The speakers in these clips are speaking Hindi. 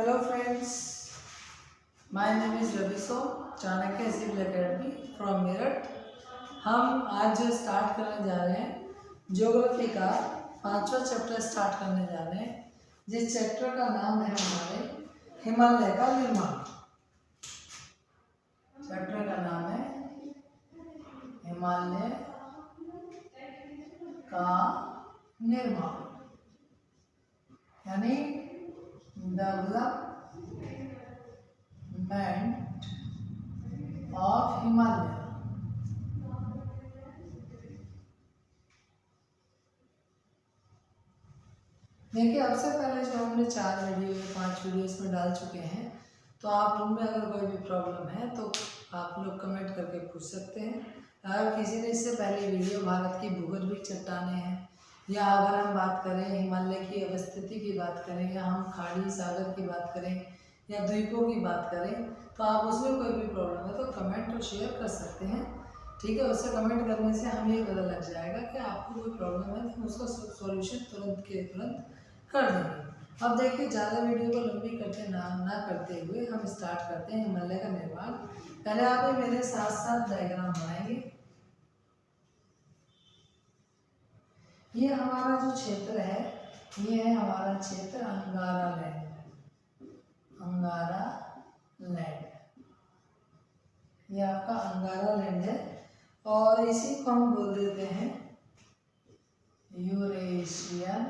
Hello friends, my name is Raviso, Chanakya civil academy from Meerut. हम आज जो स्टार्ट करने जा रहे हैं ज्योग्राफी का 5वां चैप्टर स्टार्ट करने जा रहे हैं, जिस चैप्टर का नाम है हमारे हिमालय का निर्माण। चैप्टर का नाम है हिमालय का निर्माण, यानी डेवलपमेंट ऑफ हिमालय। देखिए, अब से पहले जो हमने 4 वीडियो या 5 वीडियो इसमें डाल चुके हैं, तो आप उनमें अगर कोई भी प्रॉब्लम है तो आप लोग कमेंट करके पूछ सकते हैं। अगर किसी ने इससे पहले वीडियो भारत की भूगर्भीय चट्टानें हैं, या अगर हम बात करें हिमालय की अवस्थिति की बात करें, या हम खाड़ी सागर की बात करें, या द्वीपों की बात करें, तो आप उसमें कोई भी प्रॉब्लम है तो कमेंट और शेयर कर सकते हैं। ठीक है, उससे कमेंट करने से हमें ये पता लग जाएगा कि आपको कोई प्रॉब्लम है तो उसका सॉल्यूशन तुरंत के तुरंत कर देंगे। अब देखिए, ज़्यादा वीडियो को लंबी करते ना करते हुए हम स्टार्ट करते हैं हिमालय का निर्माण। पहले आप मेरे साथ साथ डायग्राम बनाएंगे। ये हमारा जो क्षेत्र है, ये है हमारा क्षेत्र अंगारा लैंड। अंगारा लैंड, ये आपका अंगारा लैंड है, और इसी को हम बोल देते हैं यूरेशियन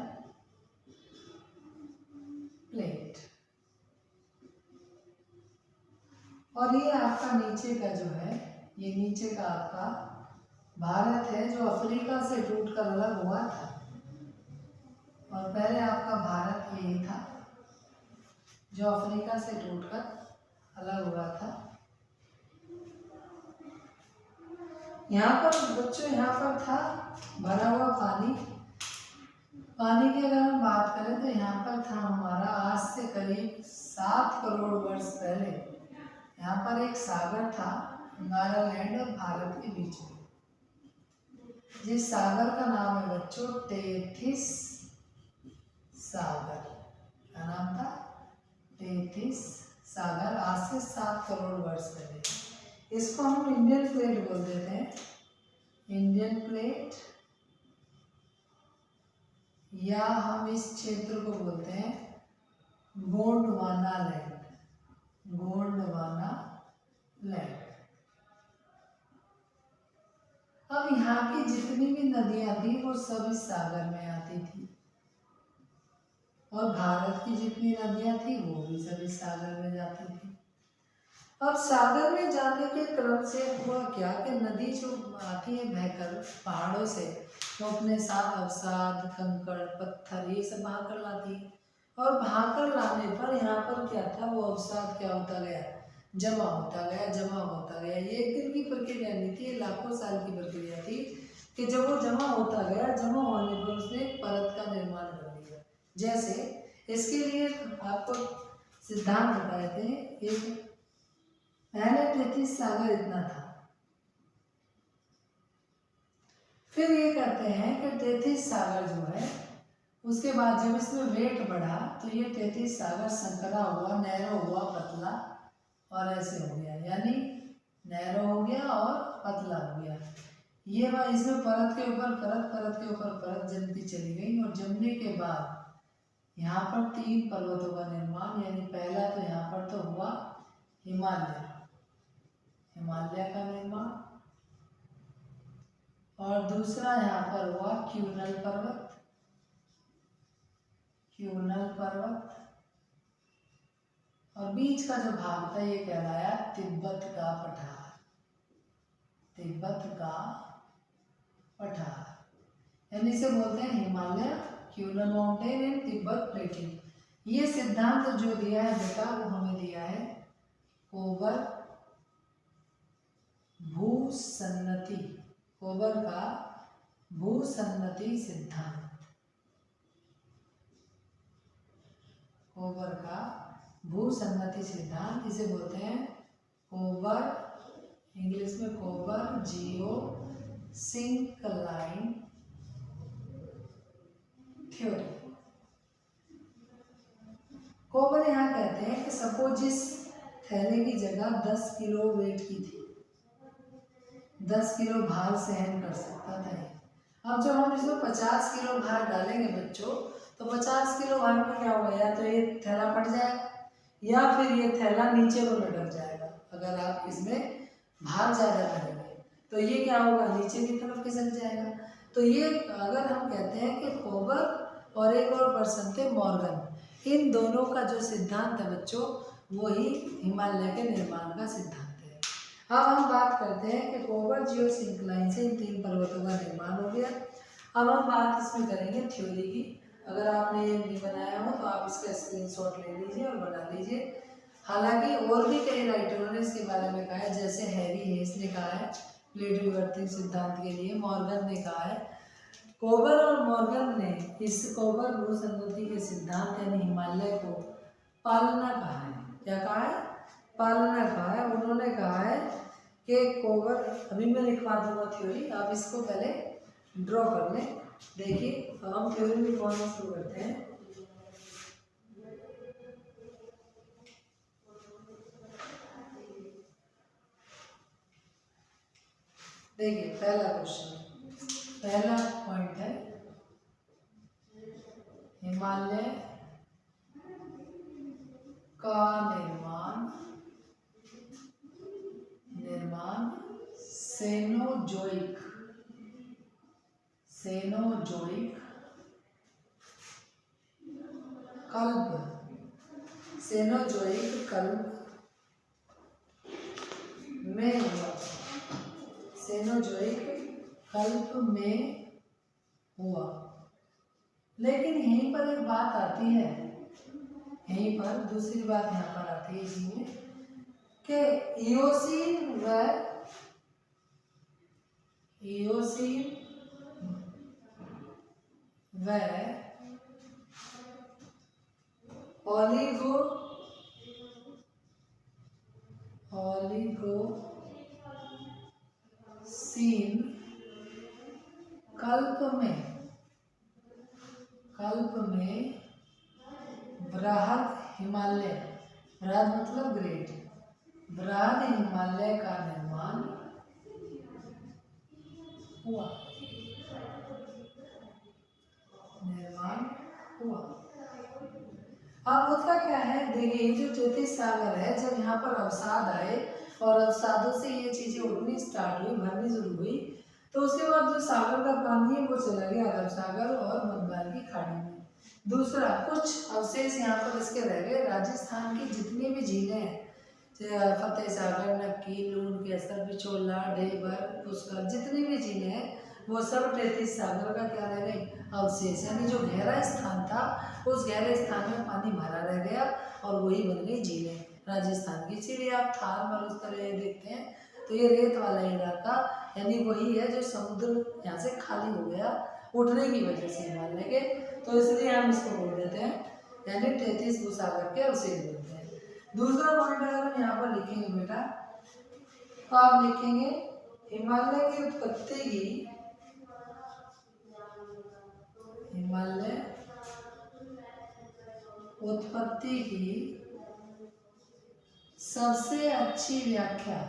प्लेट। और ये आपका नीचे का जो है, ये नीचे का आपका भारत है, जो अफ्रीका से टूटकर अलग हुआ था। और पहले आपका भारत यही था जो अफ्रीका से टूटकर अलग हुआ था। यहाँ पर बच्चों, यहाँ पर था भरा हुआ पानी। पानी की अगर हम बात करें तो यहाँ पर था हमारा, आज से करीब 7 करोड़ वर्ष पहले यहाँ पर एक सागर था, अंगारा लैंड और भारत के बीच में। जिस सागर का नाम है बच्चों टेथिस सागर। क्या नाम था? टेथिस सागर, आज से 7 करोड़ वर्ष पहले। इसको हम इंडियन प्लेट बोल देते हैं, इंडियन प्लेट, या हम इस क्षेत्र को बोलते हैं गोंडवाना लैंड। गोंडवाना लैंड। अब यहाँ की जितनी भी नदियां थी वो सब इस सागर में आती थी, और भारत की जितनी नदियां थी वो भी सब इस सागर में जाती थी। अब सागर में जाने के क्रम से हुआ क्या कि नदी जो आती है बहकर पहाड़ों से, वो अपने साथ अवसाद, कंकड़, पत्थर ये सब बहा कर लाती है। और बहा कर लाने पर यहाँ पर क्या था, वो अवसाद क्या होता गया, जमा होता गया, जमा होता गया। ये एक दिन की प्रक्रिया नहीं थी, ये लाखों साल की प्रक्रिया थी कि जब वो जमा होता गया, जमा होने पर उसने एक परत का निर्माण कर दिया। जैसे इसके लिए आपको सिद्धांत बताए थे, एक पहले टेथिस सागर इतना था, फिर ये कहते हैं कि टेथिस सागर जो है, उसके बाद जब इसमें वेट बढ़ा तो ये टेथिस सागर संकरा हुआ, नैरो हुआ, पतला, और ऐसे हो गया, यानी नैरो हो गया और पतला हो गया। ये इसमें परत के ऊपर परत, परत के ऊपर परत जमती चली गई, और जमने के बाद यहाँ पर 3 पर्वतों का निर्माण, यानी पहला तो यहाँ पर तो हुआ हिमालय, हिमालय का निर्माण, और दूसरा यहाँ पर हुआ क्यूनल पर्वत, क्यूनल पर्वत, और बीच का जो भाग था ये कहलाया तिब्बत का पठार, तिब्बत का पठार, यानी इसे बोलते हैं Himalaya, Kunlun mountain and Tibet plateau. ये सिद्धांत जो दिया है बेटा, वो हमें दिया है कोबर भूसन्नति, कोबर का भूसन्नति सिद्धांत, कोबर का भूसन्नति सिद्धांत, इसे बोलते हैं कोबर, इंग्लिश में कोबर जियो सिंक्लाइन थ्योरी। कोबर यहाँ कहते हैं कि सपोज इस थैले की जगह 10 किलो वेट की थी, 10 किलो भार सहन कर सकता था ये। अब जब हम इसमें 50 किलो भार डालेंगे बच्चों, तो 50 किलो भार में क्या होगा, या तो ये थैला फट जाएगा या फिर ये थैला नीचे को लटक जाएगा। अगर आप इसमें भार ज़्यादा डालेंगे तो ये क्या होगा, नीचे की तरफ खिसक जाएगा। तो ये अगर हम कहते हैं कि कोबर और एक और पर्सन थे मॉर्गन, इन दोनों का जो सिद्धांत है बच्चों, वही हिमालय के निर्माण का सिद्धांत है। अब हम बात करते हैं कि कोबर जियोसिंक्लाइन से इन 3 पर्वतों का निर्माण हो गया। अब हम बात इसमें करेंगे थ्योरी की। अगर आपने ये नहीं बनाया हो तो आप इसका स्क्रीनशॉट ले लीजिए और बना लीजिए। हालांकि और भी कई राइटरों ने इसके बारे में कहा है, जैसे हैरी हेस ने कहा है प्लेट विवर्तन सिद्धांत के लिए, मॉर्गन ने कहा है। कोबर और मॉर्गन ने इस कोबर भूसंगति के सिद्धांत यानी हिमालय को पालना कहा है। क्या कहा है? पालना कहा है। उन्होंने कहा है कि कोबर, अभी मैं लिखवा दूंगा थ्योरी, आप इसको पहले ड्रॉ कर लें। देखिए तो हम थ्योरी लिखवाना शुरू करते हैं। देखिए पहला क्वेश्चन, पहला पॉइंट है हिमालय का निर्माण सेनोजोइक कल्प में हुआ। सेनोजोइक कल्प में हुआ। लेकिन यहीं पर एक बात आती है, यहीं पर दूसरी बात यहाँ पर आती है इसमें कि इयोसीन व ओलिगोसीन कल्प में बृहद हिमालय, बृहद मतलब ग्रेट, बृहद हिमालय का निर्माण हुआ। अब होता क्या है, देखिए ये जो ज्योतिष सागर है, जब यहाँ पर अवसाद आए और अवसादों से ये चीजें उठनी स्टार्ट हुई, भरनी शुरू हुई, तो उसके बाद जो सागर का पानी है वो चला गया अरब सागर और बंगाल की खाड़ी में। दूसरा, कुछ अवशेष यहाँ पर इसके रह गए। राजस्थान की जितनी भी झीलें हैं, फतेह सागर, नक्की, लून, केसर, बिचौला, ढेबर, पुष्कर, जितनी भी झीलें हैं वो सब 33 सागर का क्या रह गई, अवशेष। यानी जो गहरा स्थान था उस गहरे स्थान में पानी भरा रह गया और वही बन गई झीलें राजस्थान की। इसीलिए आप थार मरुस्थल देखते हैं तो ये रेत वाला इलाका, यानी वही है जो समुद्र यहाँ से खाली हो गया उठने की वजह से हिमालय के, तो इसलिए हम इसको बोल देते हैं, यानी 33 भूसागर के अवशेष बोलते हैं। दूसरा पॉइंट अगर हम यहाँ पर लिखेंगे बेटा, तो आप लिखेंगे हिमालय की उत्पत्ति की सबसे अच्छी व्याख्या,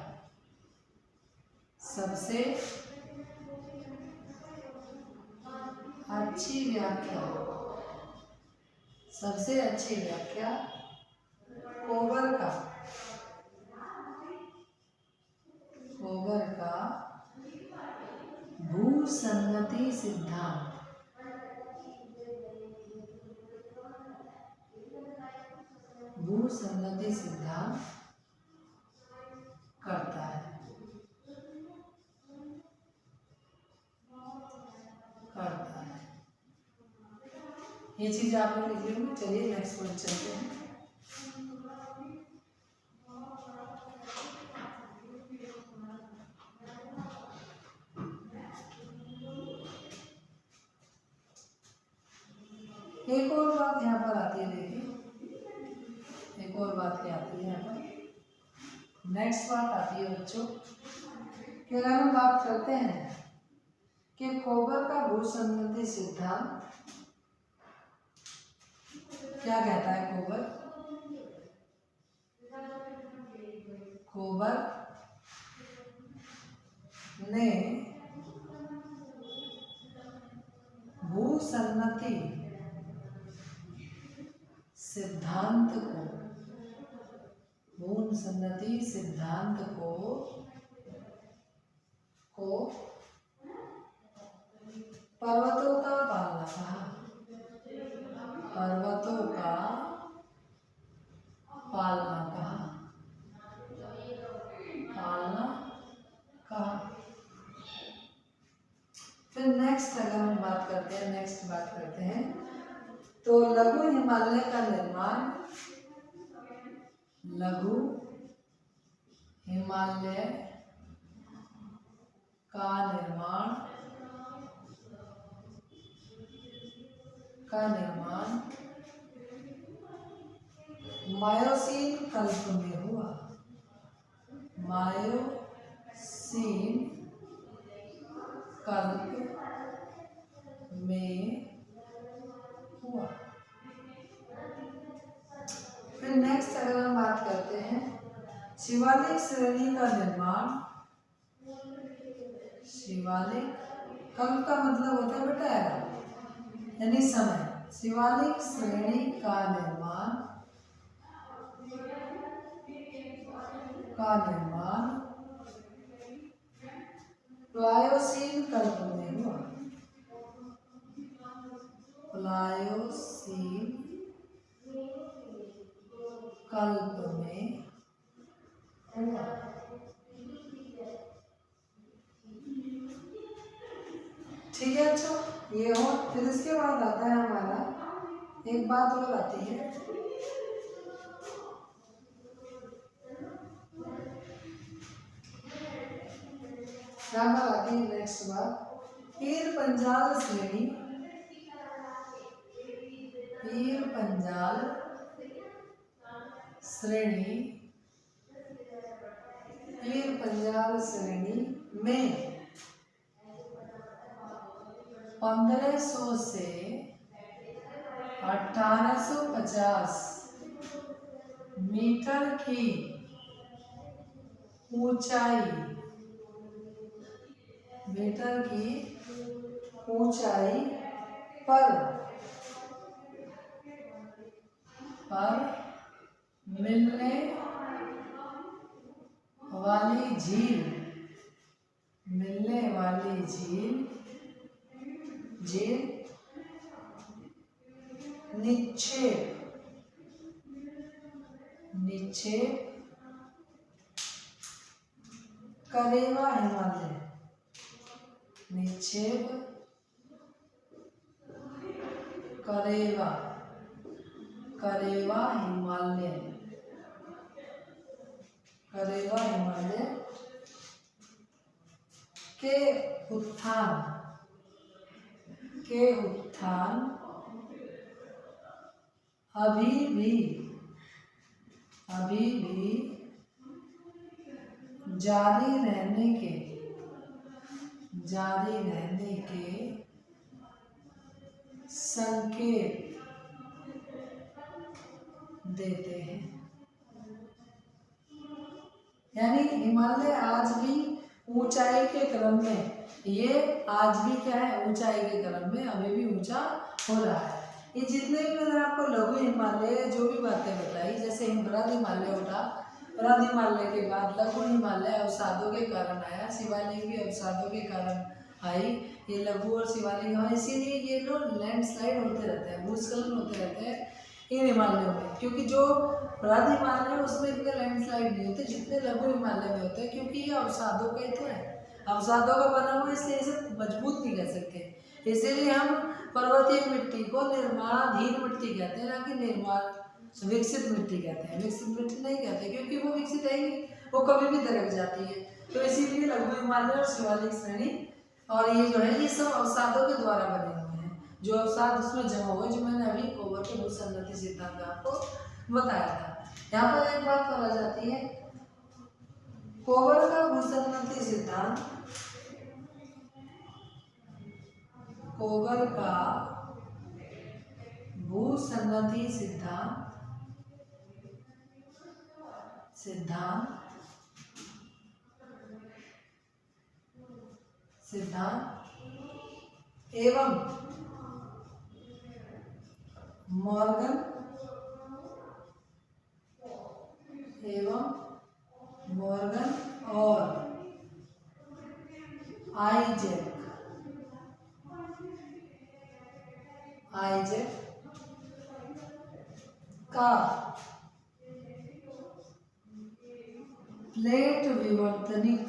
कोबर का भूसंगति सिद्धांत करता है। ये चीज आपने लिख ली होंगी। चलिए नेक्स्ट पॉइंट चलते हैं। एक और बात यहाँ पर आती है, देखिए एक और बात क्या आती है यहाँ पर, नेक्स्ट बात आती है बच्चों कि अगर हम बात करते हैं कि कोबर का भूसंगति सिद्धांत क्या कहता है। कोबर कोबर ने भूसन्नति सिद्धांत को पर्वतों का पालना कहा। फिर नेक्स्ट अगर हम बात करते हैं तो लघु हिमालय का निर्माण मायोसीन कल्प में हुआ। फिर नेक्स्ट अगर हम बात करते हैं शिवालिक श्रेणी का निर्माण। शिवालिक कल्प का मतलब होता है बेटा यानी समय। शिवालिक श्रेणी का निर्माण प्लायोसीन कल्प में हुआ। ठीक है अच्छा, ये हो। फिर इसके बाद आता है हमारा एक बात और आती है यहाँ पर आती है नेक्स्ट बात पीर पंजाल श्रेणी। में 1500 से 1850 मीटर की ऊंचाई पर मिलने वाली झील निक्षेप करेवा हिमालय। करेवा हिमालय के उत्थान अभी भी जारी रहने के संकेत देते हैं। यानी हिमालय आज भी ऊंचाई के क्रम में, ये आज भी क्या है ऊंचाई के क्रम में अभी भी ऊंचा हो रहा है। ये जितने भी मैंने आपको लघु हिमालय जो भी बातें बताई, जैसे बृहद हिमालय उठा, बृहद हिमालय के बाद लघु हिमालय अवसादों के कारण आया, शिवालिक भी अवसादों के कारण आई। ये लघु और शिवालिक हाँ, इसीलिए ये लोग लैंडस्लाइड होते रहते हैं, भूस्खलन होते रहते हैं इन हिमालयों में, क्योंकि जो बृहद हिमालय है उसमें इतने लैंडस्लाइड नहीं होते जितने लघु हिमालय में होते हैं, क्योंकि ये अवसादों का ही तो है, अवसादों का बना हुआ, इसलिए इसे मजबूत नहीं कह सकते। इसीलिए हम पर्वतीय मिट्टी को निर्माणाधीन मिट्टी कहते हैं, ना कि विकसित मिट्टी कहते हैं। विकसित मिट्टी नहीं कहते क्योंकि वो विकसित है ही नहीं, वो कभी भी दरक जाती है। तो इसीलिए लघु हिमालय और शिवालिक श्रेणी और ये जो है ये सब अवसादों के द्वारा बने हुए हैं, जो अवसाद उसमें जमा हुए, जो मैंने अभी कोबर के भूसन्नति सिद्धांत में आपको बताया था। यहाँ पर एक बात आ जाती है, कोबर का भूसन्नति सिद्धांत, कोबर का भूसन्नति सिद्धांत सिद्धांत एवं मॉर्गन और आइजैक का प्लेट विवर्तनिक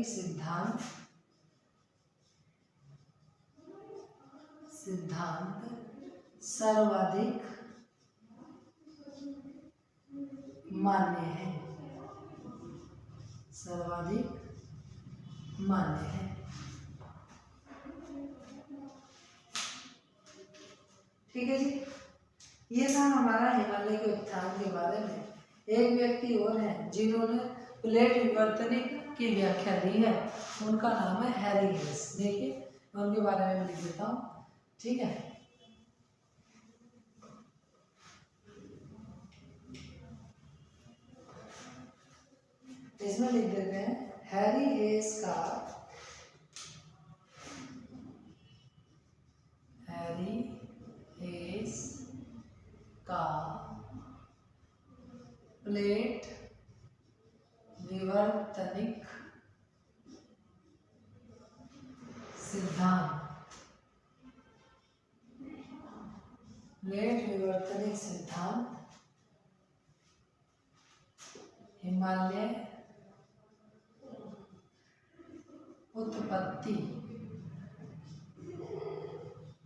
सिद्धांत सर्वाधिक मान्य है। ठीक है जी, ये था हमारा हिमालय के उत्थान के बारे में। एक व्यक्ति और हैं जिन्होंने प्लेट विवर्तनिक की व्याख्या दी है, उनका नाम है हैरी हेस। देखिए मैं उनके बारे में लिख देता हूँ। ठीक है, इसमें लिख देते हैं हैरी हेस का प्लेट विवर्तनिक सिद्धांत हिमालय उत्पत्ति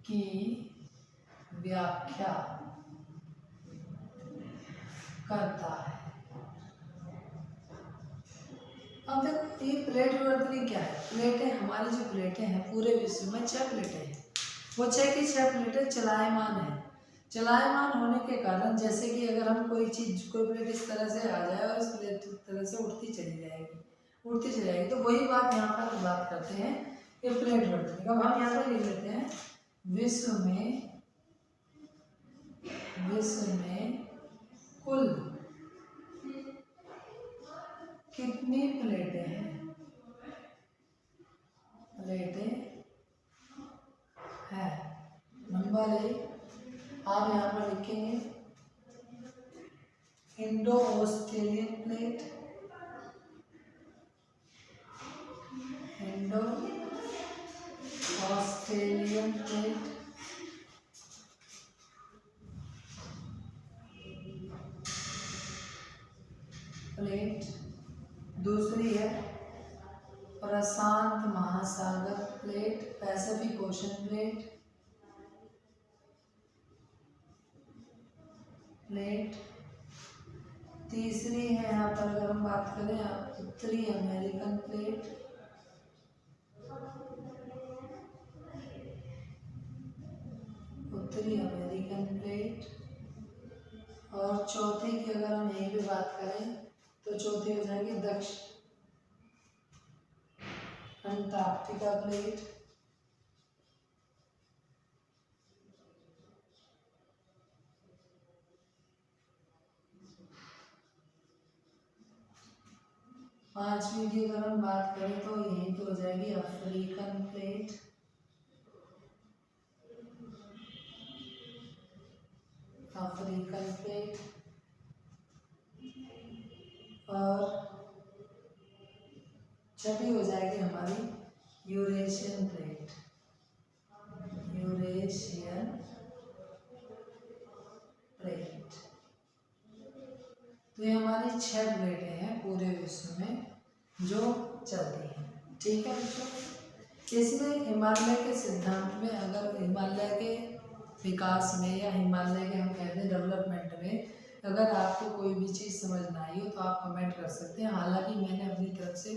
की व्याख्या करता है। अब देखो ये प्लेट विवर्तनिक क्या है। प्लेटें, हमारी जो प्लेटें हैं पूरे विश्व में 6 प्लेटें हैं। वो 6 की 6 प्लेटें चलायमान हैं। चलायमान होने के कारण जैसे कि अगर हम कोई प्लेट इस तरह से आ जाए और इस प्लेट इस तरह से उठती चली जाएगी, तो वही बात यहाँ पर बात करते हैं कि प्लेट विवर्तनिक। अब हम यहाँ पर लिख लेते हैं विश्व में कुल कितनी प्लेटें हैं? नंबर 1 आप यहाँ पर लिखेंगे इंडो ऑस्ट्रेलियन प्लेट, प्लेट। दूसरी है प्रशांत महासागर प्लेट, पैसिफिक ओशन प्लेट। तीसरी है यहाँ पर अगर हम बात करें उत्तरी अमेरिकन प्लेट। और चौथी की अगर हम यहीं पे बात करें तो चौथी हो जाएगी दक्षिण अंटार्कटिका प्लेट। पांचवी की अगर हम बात करें तो यहीं पे हो जाएगी अफ्रीकन प्लेट। और छठी हो जाएगी हमारी यूरेशियन प्लेट। तो ये हमारी 6 प्लेटें हैं पूरे विश्व में जो चलती हैं। ठीक है बच्चों, इसमें हिमालय के सिद्धांत में, अगर हिमालय के विकास में या हिमालय के हम कहते हैं डेवलपमेंट में, अगर आपको कोई भी चीज़ समझ ना आई हो तो आप कमेंट कर सकते हैं। हालांकि मैंने अपनी तरफ से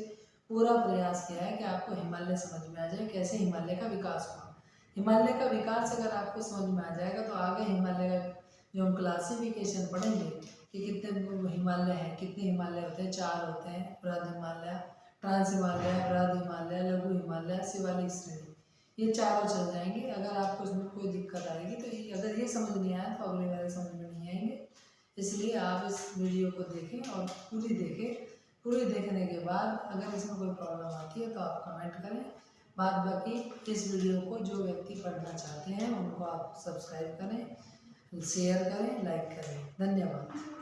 पूरा प्रयास किया है कि आपको हिमालय समझ में आ जाए, कैसे हिमालय का विकास हुआ। हिमालय का विकास अगर आपको समझ में आ जाएगा तो आगे हिमालय का जो हम क्लासिफिकेशन पढ़ेंगे कि कितने हिमालय हैं, कितने हिमालय होते हैं, 4 होते हैं, बृहद हिमालय, ट्रांस हिमालय, बृहद हिमालय, लघु हिमालय, शिवालिक श्रेणी, ये 4 चल जाएंगे। अगर आपको इसमें कोई दिक्कत आएगी तो अगर ये समझ नहीं आया तो अगले वाले समझ में नहीं आएंगे। इसलिए आप इस वीडियो को देखें और पूरी देखें, पूरी देखने के बाद अगर इसमें कोई प्रॉब्लम आती है तो आप कमेंट करें। बाद बाकी इस वीडियो को जो व्यक्ति पढ़ना चाहते हैं उनको आप सब्सक्राइब करें, शेयर करें, लाइक करें। धन्यवाद।